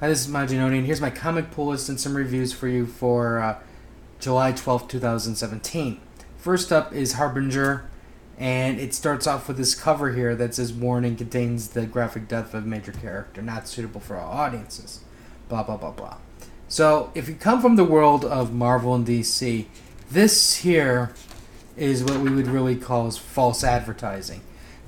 Hi, this is Majin, and here's my comic pull list and some reviews for you for July 12th, 2017. First up is Harbinger, and it starts off with this cover here that says warning contains the graphic death of a major character, not suitable for all audiences. Blah, blah, blah, blah. So, if you come from the world of Marvel and DC, this here is what we would really call as false advertising.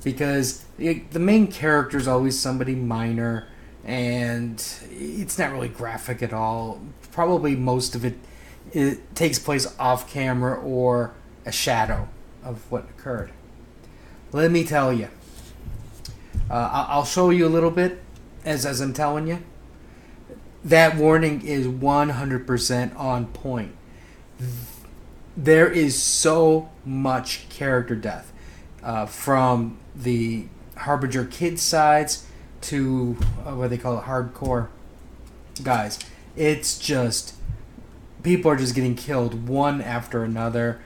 Because the main character is always somebody minor, and it's not really graphic at all. Probably most of it takes place off camera or a shadow of what occurred. Let me tell you. I'll show you a little bit as I'm telling you. That warning is 100% on point. There is so much character death from the Harbinger kids sides to what they call it, hardcore guys. It's just people are just getting killed one after another.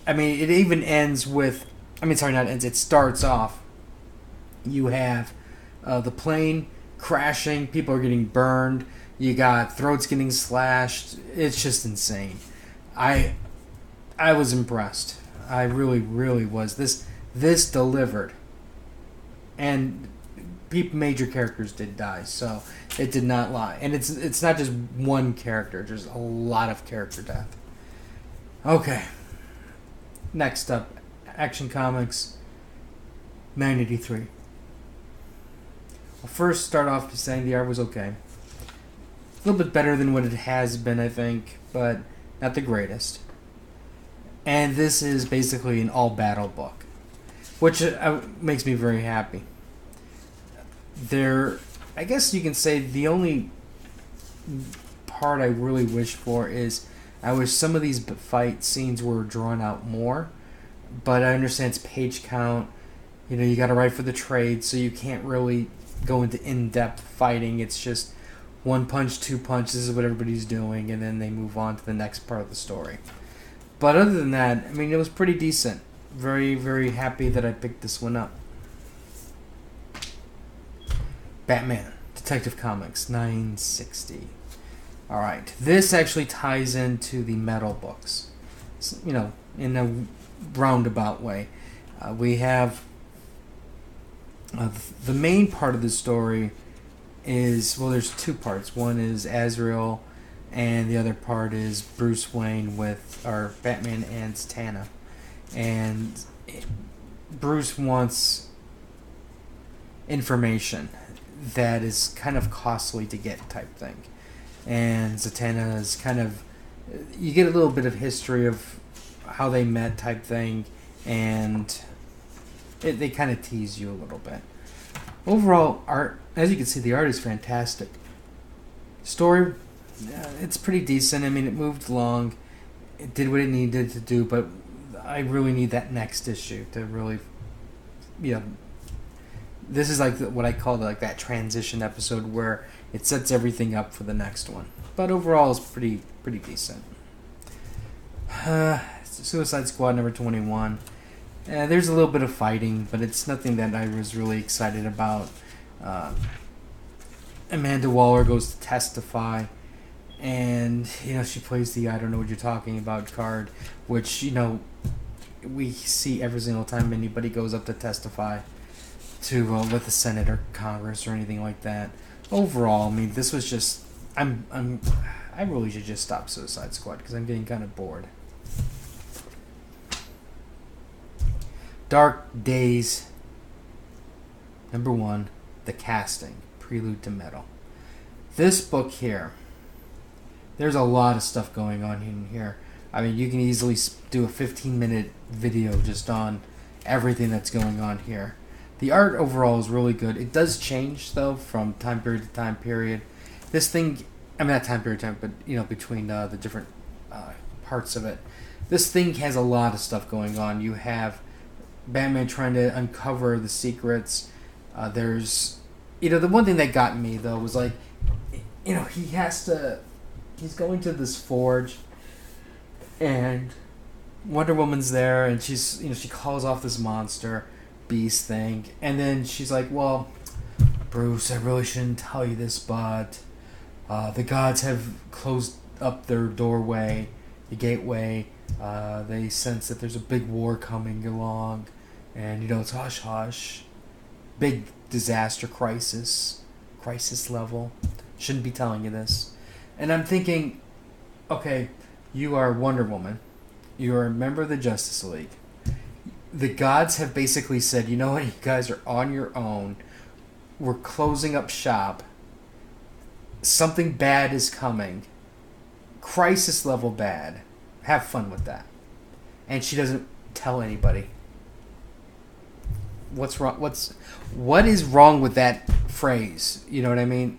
I mean, it even ends with. I mean, sorry, not ends. It starts off. You have the plane crashing. People are getting burned. You got throats getting slashed. It's just insane. I was impressed. I really, really was. This delivered, and major characters did die, so it did not lie. And it's not just one character. There's a lot of character death. Okay. Next up, Action Comics 983. I'll first start off by saying the art was okay. A little bit better than what it has been, I think, but not the greatest. And this is basically an all-battle book, which makes me very happy. I guess you can say the only part I really wish for is I wish some of these fight scenes were drawn out more, but I understand it's page count. You know, you got to write for the trade, so you can't really go into in-depth fighting. It's just one punch, two punch, this is what everybody's doing, and then they move on to the next part of the story. But other than that, I mean, it was pretty decent. Very, very happy that I picked this one up. Batman, Detective Comics 960. Alright, this actually ties into the Metal books. You know, in a roundabout way. We have the main part of the story is, well, there's two parts. One is Azrael, and the other part is Bruce Wayne with our Batman and Zatanna. And Bruce wants information that is kind of costly to get type thing. And Zatanna is kind of, you get a little bit of history of how they met type thing, and they kind of tease you a little bit. Overall, art, as you can see, the art is fantastic. Story, it's pretty decent. I mean, it moved along. It did what it needed to do, but I really need that next issue to really, you know, this is like what I call like that transition episode where it sets everything up for the next one. But overall, it's pretty decent. Suicide Squad number 21. There's a little bit of fighting, but it's nothing that I was really excited about. Amanda Waller goes to testify, and you know she plays the "I don't know what you're talking about" card, which you know we see every single time anybody goes up to testify to with the Senate or Congress or anything like that. Overall, I mean, this was just I really should just stop Suicide Squad because I'm getting kind of bored. Dark Days number 1, The Casting, Prelude to Metal. This book here, there's a lot of stuff going on in here. I mean, you can easily do a 15-minute video just on everything that's going on here. The art overall is really good. It does change, though, from time period to time period. This thing, I mean, not time period, but, you know, between the different parts of it. This thing has a lot of stuff going on. You have Batman trying to uncover the secrets. There's, you know, the one thing that got me, though, was like, you know, he's going to this forge, and Wonder Woman's there, and she's, you know, she calls off this monster beast thing, and then she's like, well, Bruce, I really shouldn't tell you this, but The gods have closed up their doorway, the gateway. They sense that there's a big war coming along, and it's hush hush, big disaster crisis level. Shouldn't be telling you this. And I'm thinking, okay, you are Wonder Woman. You are a member of the Justice League. The gods have basically said, you know what, you guys are on your own. We're closing up shop. Something bad is coming. Crisis level bad. Have fun with that. And she doesn't tell anybody. What's wrong? What is wrong with that phrase? You know what I mean?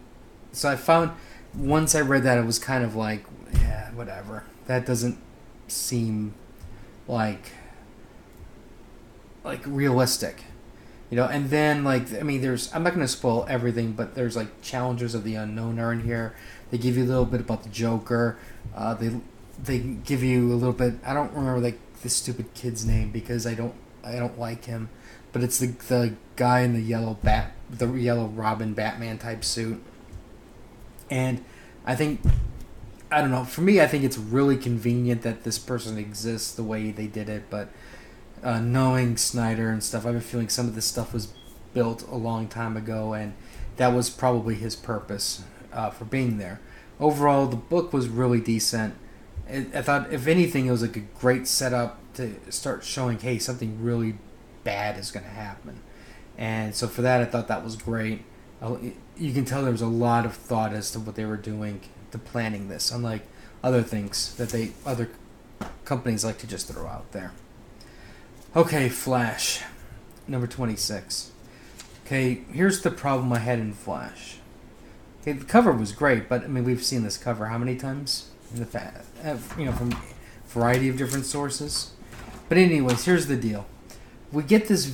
So I found, once I read that, it was kind of like, yeah, whatever. That doesn't seem like realistic. And then, I'm not going to spoil everything, but there's, Challengers of the Unknown are in here. They give you a little bit about the Joker. They give you a little bit, I don't remember, the stupid kid's name, because I don't like him. But it's the guy in the yellow Robin Batman type suit. And I think, I don't know, for me, I think it's really convenient that this person exists the way they did it, but knowing Snyder and stuff, I have a feeling some of this stuff was built a long time ago, and that was probably his purpose for being there. Overall, the book was really decent. I thought, if anything, it was a great setup to start showing, hey, something really bad is going to happen. And so for that, I thought that was great. You can tell there was a lot of thought as to what they were doing to planning this, unlike other things that other companies like to just throw out there. Okay, Flash, number 26. Okay, here's the problem I had in Flash. Okay, the cover was great, but we've seen this cover how many times in the past? From a variety of different sources. But anyways, here's the deal. We get this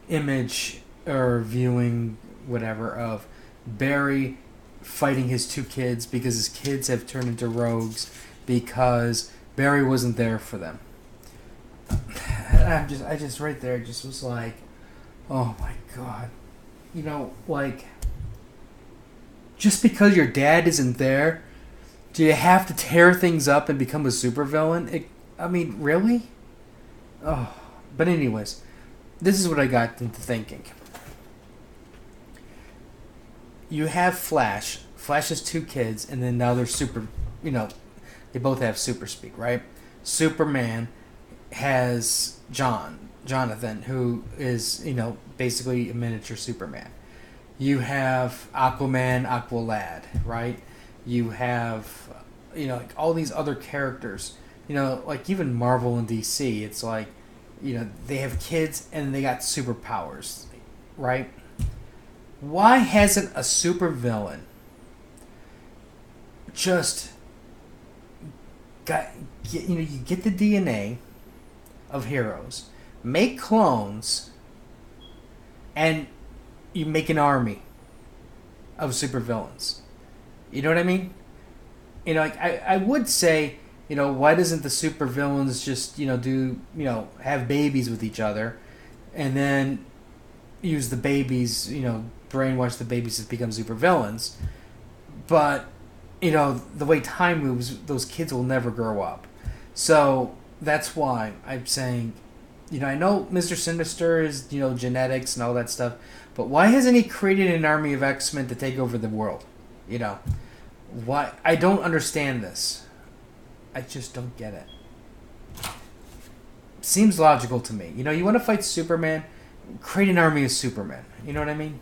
image or viewing, whatever, of Barry fighting his two kids because his kids have turned into rogues because Barry wasn't there for them. I just right there just was like, oh my god. Just because your dad isn't there, do you have to tear things up and become a supervillain? Really? Oh, but anyways, this is what I got into thinking. You have Flash. Flash has two kids, and then now they're they both have super speak, right? Superman has Jonathan, who is, basically a miniature Superman. You have Aquaman, Aqualad, right? You have, all these other characters. Even Marvel and DC, it's they have kids and they got superpowers, right? Why hasn't a supervillain just you get the DNA of heroes, make clones, and you make an army of supervillains. You know what I mean? I would say, why doesn't the supervillains just, have babies with each other, and then use the babies, brainwash the babies to become supervillains? But, the way time moves, those kids will never grow up. So that's why I'm saying, I know Mr. Sinister is, genetics and all that stuff, but why hasn't he created an army of X-Men to take over the world? Why? I don't understand this. I just don't get it. Seems logical to me. You want to fight Superman? Create an army of Superman. You know what I mean?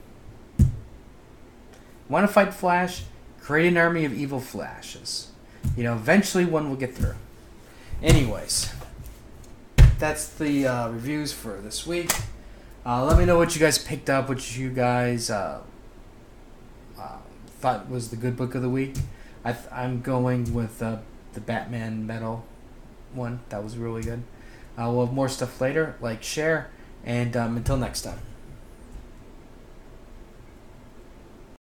Want to fight Flash? Create an army of evil Flashes. Eventually one will get through. Anyways, that's the reviews for this week. Let me know what you guys picked up, what you guys thought was the good book of the week. I'm going with the Batman Metal one. That was really good. We'll have more stuff later. Share, and until next time.